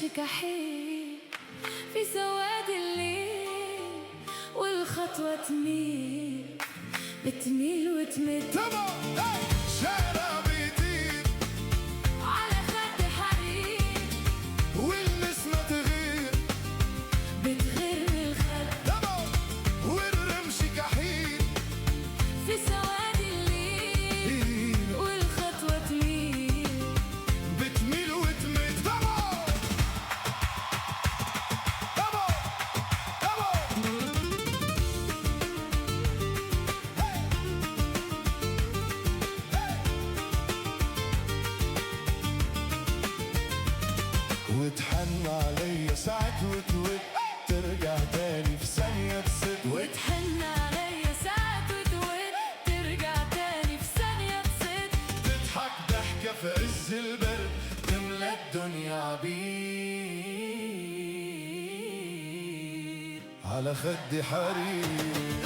والرمش كحيل في سواد الليل، والخطوة تميل بتميل وتمد. شارع بيطير على خد حرير، والنسمة تغير بتغير الخد والرمش كحيل في سواد الليل، والخطوة تميل بتميل وتمد. وتحن عليا ساعة وتود، ترجع تاني في ثانية تسد. وتحن عليا ساعة وتود، ترجع تاني في ثانية تسد. تضحك ضحكة في عز البرد، تملى الدنيا عبير على خد حرير.